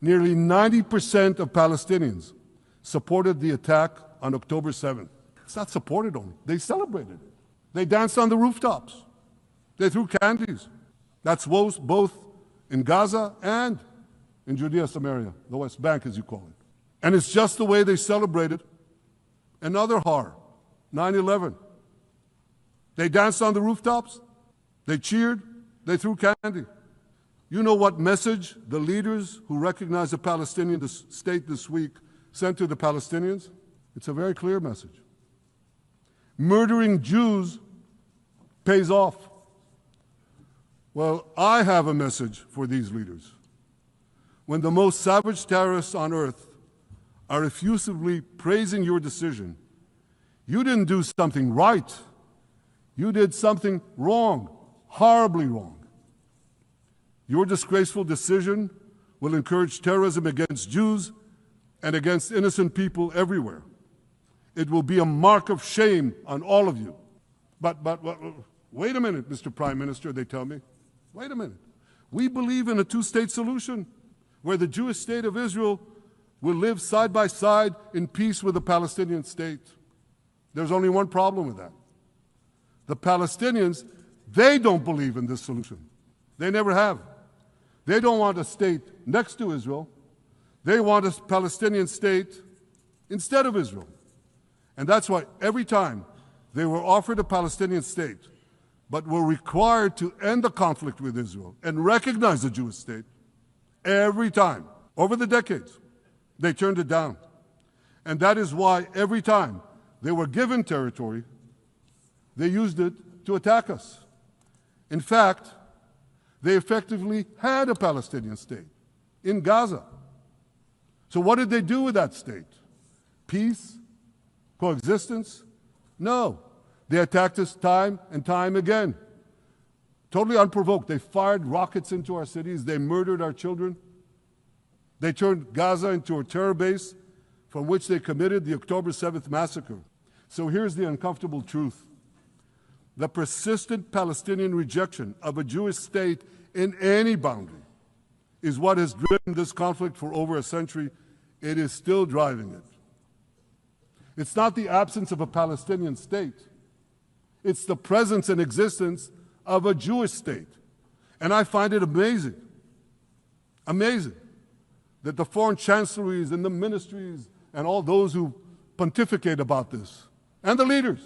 Nearly 90% of Palestinians supported the attack on October 7th. It's not supported only, they celebrated it. They danced on the rooftops. They threw candies. That's both in Gaza and in Judea, Samaria, the West Bank, as you call it. And it's just the way they celebrated another horror, 9/11. They danced on the rooftops, they cheered, they threw candy. You know what message the leaders who recognize the Palestinian state this week sent to the Palestinians? It's a very clear message. Murdering Jews pays off. Well, I have a message for these leaders. When the most savage terrorists on earth are effusively praising your decision, you didn't do something right. You did something wrong, horribly wrong. Your disgraceful decision will encourage terrorism against Jews and against innocent people everywhere. It will be a mark of shame on all of you. But wait a minute, Mr. Prime Minister, they tell me. Wait a minute. We believe in a two-state solution where the Jewish state of Israel will live side by side in peace with the Palestinian state. There's only one problem with that. The Palestinians, they don't believe in this solution. They never have. They don't want a state next to Israel. They want a Palestinian state instead of Israel. And that's why every time they were offered a Palestinian state, but were required to end the conflict with Israel and recognize the Jewish state, every time, over the decades, they turned it down. And that is why every time they were given territory, they used it to attack us. In fact, they effectively had a Palestinian state in Gaza. So what did they do with that state? Peace? Coexistence? No. They attacked us time and time again. Totally unprovoked. They fired rockets into our cities. They murdered our children. They turned Gaza into a terror base from which they committed the October 7th massacre. So here's the uncomfortable truth. The persistent Palestinian rejection of a Jewish state in any boundary is what has driven this conflict for over a century. It is still driving it. It's not the absence of a Palestinian state. It's the presence and existence of a Jewish state. And I find it amazing, that the foreign chancelleries and the ministries and all those who pontificate about this, and the leaders,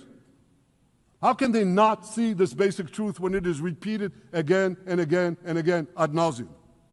how can they not see this basic truth when it is repeated again and again and again ad nauseum?